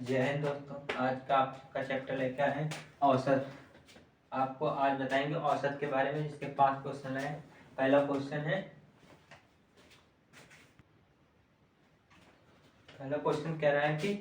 जय हिंद दोस्तों। आज का आपका चैप्टर लेकर है औसत। आपको आज बताएंगे औसत के बारे में, जिसके 5 क्वेश्चन है। पहला क्वेश्चन कह रहा है कि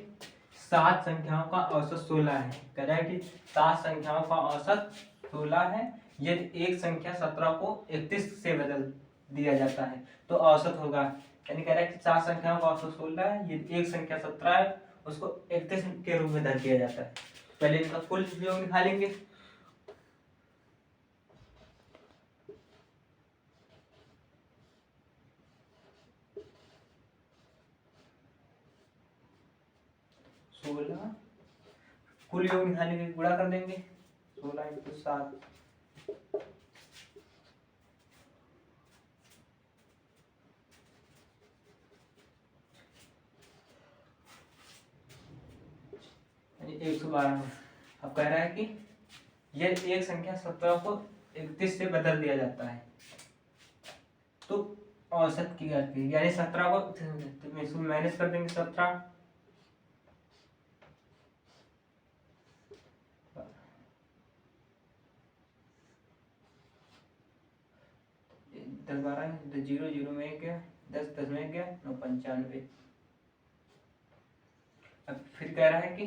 7 संख्याओं का औसत 16 है। कह रहा है कि 7 संख्याओं का औसत 16 है। यदि एक संख्या 17 को 31 से बदल दिया जाता है तो औसत होगा। यानी कह रहा है कि 7 संख्याओं का औसत 16 है, यदि एक संख्या 17 है उसको 31 के रूप में दर्ज किया जाता है। पहले इनका कुल योग निकालेंगे। कुल योग निकालेंगे, गुणा कर देंगे 16 इंटू 7। यानी 112। अब कह रहा है कि यदि एक संख्या 17 को 31 से बदल दिया जाता है तो औसत की जाती है। यानी 17 को माइनस कर देंगे। 17 10 12 0 0 में 1 गया, 10 10 में 1 गया, 9 95। अब फिर कह रहा है कि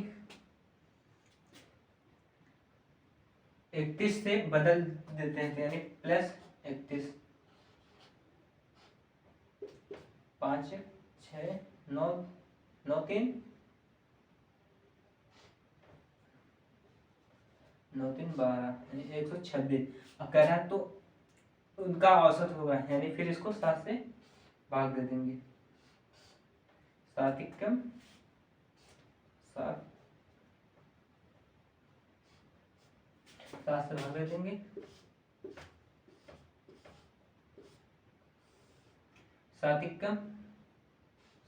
31 से बदल देते हैं, यानी प्लस 31। 5 6 9 9 3 9 3 12, यानी 126। अब कह रहा है तो उनका औसत होगा, यानी फिर इसको 7 से भाग दे देंगे। 7 एकम 7, 7 से भाग दे देंगे। 7 एकम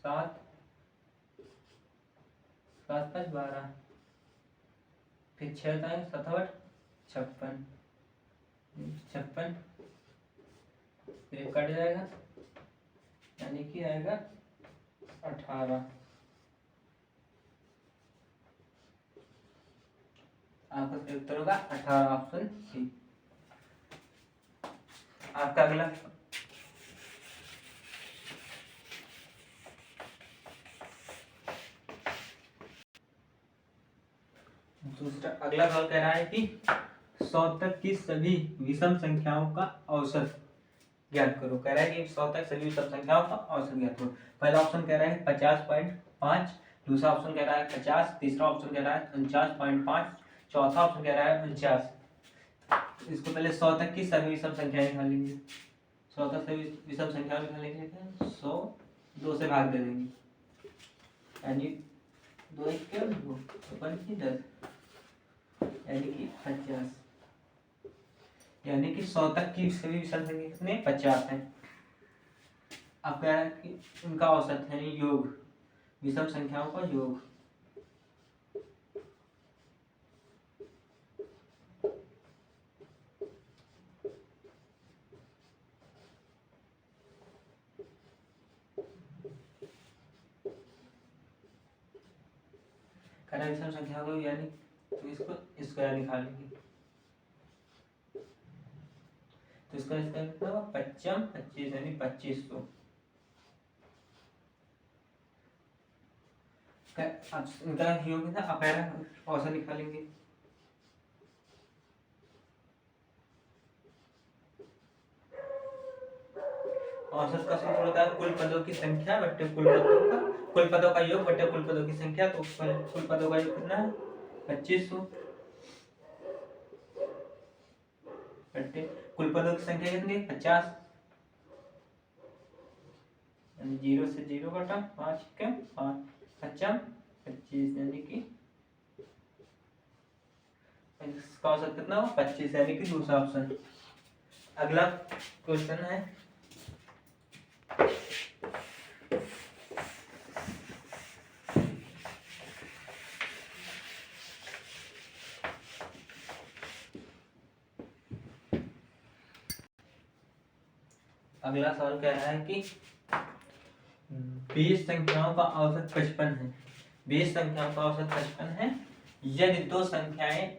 7, 7 5 12, फिर 6 दाएं 7 8 56, 56 फिर कट जाएगा, यानी कि आएगा 18। आपका सही उत्तर होगा 18, ऑप्शन सी। आपका अगला अगला सवाल कह रहा है कि 100 तक की सभी विषम संख्याओं का औसत ज्ञात करो। कह रहा है कि 100 तक सभी विषम संख्याओं का औसत ज्ञात करो। पहला ऑप्शन कह रहा है 50.5, दूसरा ऑप्शन कह रहा है 50, तीसरा ऑप्शन कह रहा है 49.5, चौथा ऑप्शन कह रहा है 49। इसको पहले 100 तक की सभी विषम संख्याएं निकालेंगे। 100 तक सभी विषम संख्याएं निकालेंगे। 100 2 से भाग दे देंगे, यानी 2 1 क्या 2 10, यानी कि 50। यानी कि 100 तक की सभी विषम संख्या कितने 50 है। अब कह रहा है कि उनका औसत है, यानी योग, विषम संख्याओं का योग। कह रहा है विषम संख्याओं को, यानी तो इसको स्क्वायर निकालेंगे। तो इसका स्क्वायर कितना होगा 55 25, यानी 2500। इनका योग कितना अपैरा औसत निकालेंगे। औसत का सूत्र होता है कुल पदों की संख्या बट्टे कुल पदों का योग बट्टे कुल पदों की संख्या। तो कुल पदों का योग कितना है 2500 बट्टे कुल पदों की संख्या कितनी 50, यानी 0 से 0 कटा 5 के 5 55 25, यानी कि इसका औसत कितना हो 25, यानी कि दूसरा ऑप्शन। अगला क्वेश्चन है अगला सवाल कह रहा है कि 20 संख्याओं का औसत 55 है। 20 संख्याओं का औसत 55 है यदि दो संख्याएं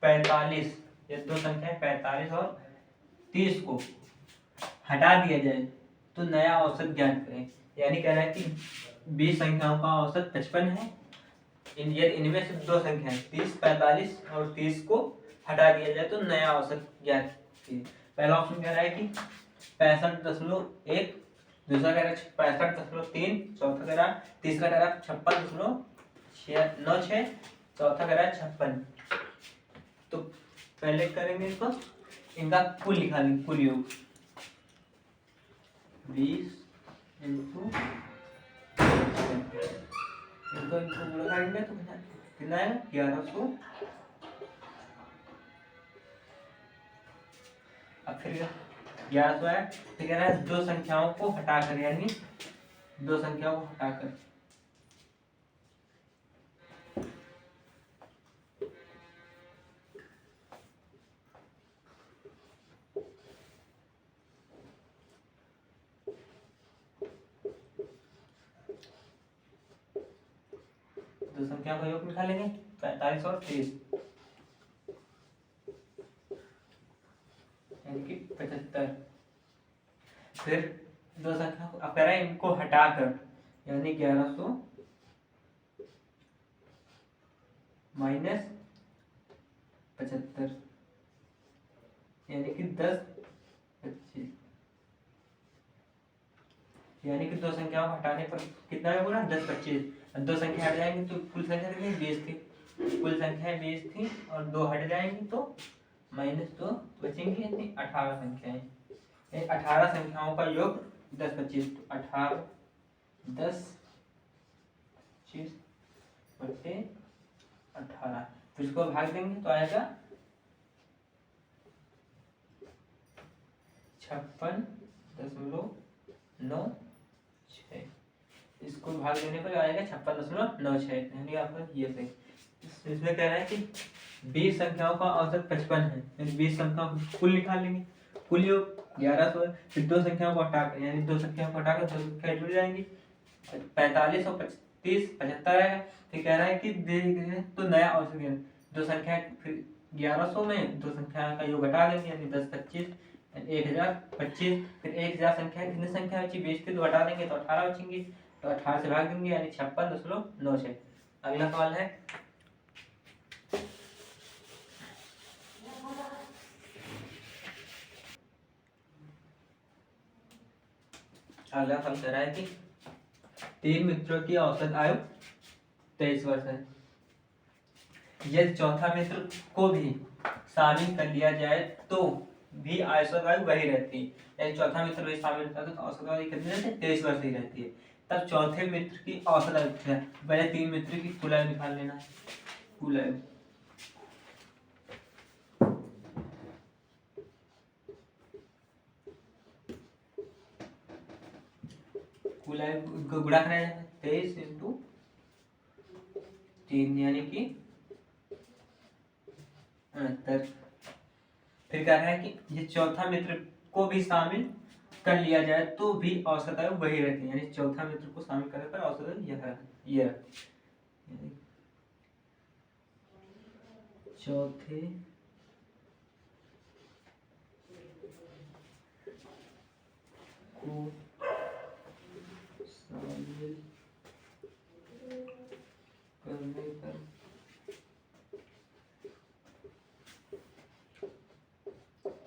45 और 30 को हटा दिया जाए तो नया औसत ज्ञात करें। यानी कह रहा है कि 20 संख्याओं का औसत 55 है, इनमें से दो संख्याएं 30, 45 और 30 को हटा दिया जाए तो नया औसत ज्ञात करें। पहला ऑप्शन कह रहा है कि 65.1, दूसरा कह रहा है 65.3, चौथा कह रहा है, तीसरा कह रहा है 56.96, चौथा कह रहा है 56। तो पहले करेंगे इसको, इनका कुल लिखा लेंगे, कुल योग 20 इंटू इनको गुणा करेंगे तो कितना है 1100। अब फिर 1100 है, फिर कह रहा है दो संख्याओं को हटाकर, यानी दो संख्याओं को हटाकर दो संख्याओं का योग निकालेंगे 45 और 30, यानी कि 75। फिर दो संख्या को अब कह रहा है इनको हटाकर, यानी 1100 माइनस 75, यानी कि 10, 25, यानी कि दो संख्याओं को हटाने पर कितना है बोला 10, 25। दो संख्या हट जाएंगी तो कुल संख्या कितनी 20 थी, कुल संख्या 20 थी और दो हट जाएंगी तो -2 बचेंगी, यानी 18 संख्याएं। 18 संख्याओं का योग 10, 25, तो 18 10 25 बटे 18, तो इसको भाग देंगे तो आएगा 56.96। इसको भाग देने पर आएगा 56.96, यानी आपका ये सही। इसमें कह रहा है कि 20 संख्याओं का औसत 55 है, यानी 20 संख्याओं को कुल निकाल लेंगे, कुल योग 1100 है। फिर दो संख्याओं को हटाकर, यानी दो संख्याओं को हटाकर दो संख्या जुड़ जाएंगी, 45 और 30 75 है। फिर कह रहा है कि तो नया औसत ज्ञात, दो संख्या फिर 1100 में दो संख्या का योग घटा देंगे, यानी 10, 25, 1025। फिर 1000 संख्या कितनी संख्या बची 20 थी तो हटा देंगे तो 18 बचेंगी, तो 18 से भाग देंगे, यानी 56.96। अगला सवाल है अगला सवाल कह रहा है कि 3 मित्रों की औसत आयु 23 वर्ष है। यदि चौथा मित्र को भी शामिल कर लिया जाए तो भी औसत आयु वही रहती है, यानी चौथा मित्र भी शामिल होता है तो औसत आयु कितनी रहती है 23 वर्ष ही रहती है। तब चौथे मित्र की औसत आयु क्या है, पहले 3 मित्र की कुल आयु निकाल लेना है। कुल आयु गुणा करना है 23 इंटू 3, यानी कि 69। फिर कह रहा है कि ये चौथा मित्र को भी शामिल कर लिया जाए तो भी औसत आयु वही रहती है, यानी चौथा मित्र को शामिल करने पर औसत आयु ये चौथे को शामिल करने पर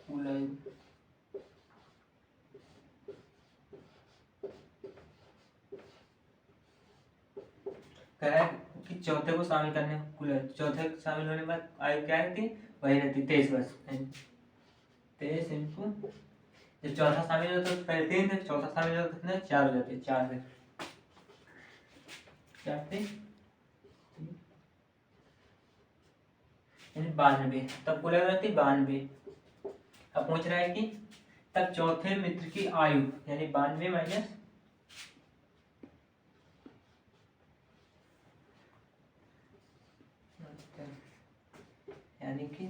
कुल आयु कह रहा है कि चौथे को शामिल करने कुल आयु, चौथे को शामिल होने के बाद आयु क्या रहती वही रहती 23 वर्ष। 23 इंटू जब चौथा शामिल होता तो पहले 3 थे, चौथा शामिल होता कितने 4 हो जाते, 4 से 92, तब कुल आयु रहती 92। अब पूछ रहा है कि तब चौथे मित्र की आयु, यानी 92 माइनस यानी कि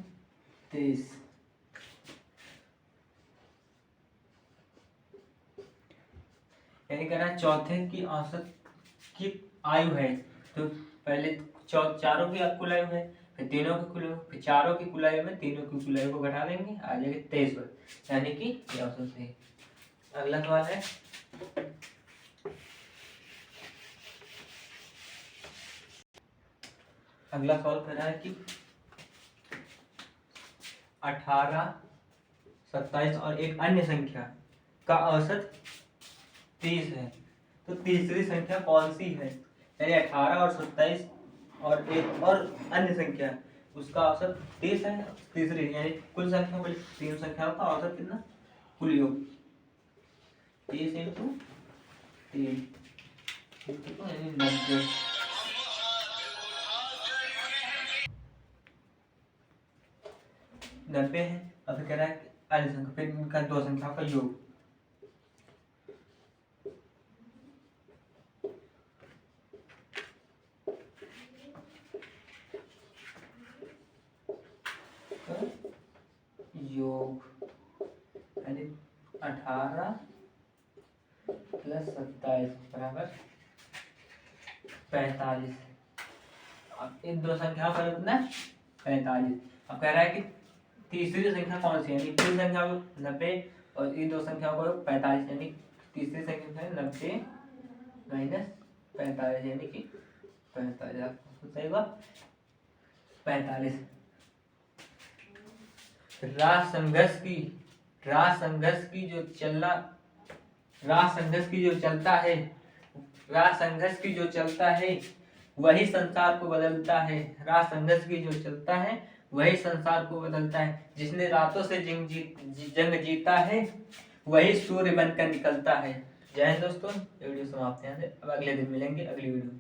23, यानी कहना चौथे की औसत की आयु है तो पहले चारों की कुल आयु है, फिर तीनों की कुल आयु, फिर चारों की कुल आयु में तीनों की कुल आयु को घटा देंगे, आ जाएगा 23 वर्ष, यानी कि ये ऑप्शन सही है। अगला सवाल है अगला सवाल कर रहा है कि 18, 27 और एक अन्य संख्या का औसत 30 है, तो तीसरी संख्या कौन सी है? यानी 18 और 27 और एक और अन्य संख्या, उसका औसत 30 है, तीसरी यानी कुल संख्या बोले तीन संख्याओं का औसत कितना, कुल योग 30 इंटू 3 यानी 90। 90 है। अब फिर कह रहा है कि अन्य संख्या, फिर इनका दो संख्याओं का योग, यानी 18 प्लस 27 बराबर 45। अब इन दो संख्याओं का कितना 45। अब कह रहा है कि तीसरी संख्या कौन सी है, यानी कुल संख्या 90 और इन दो संख्याओं का 45, यानी तीसरी संख्या है 90 माइनस 45 यानी कि 45। सही बात 45। रास संघर्ष की जो चलता है वही संसार को बदलता है। रास संघर्ष की जो चलता है वही संसार को बदलता है। जिसने रातों से जंग जीता है वही सूर्य बनकर निकलता है। जय हिंद दोस्तों, ये वीडियो समाप्त है। अब अगले दिन मिलेंगे अगली वीडियो।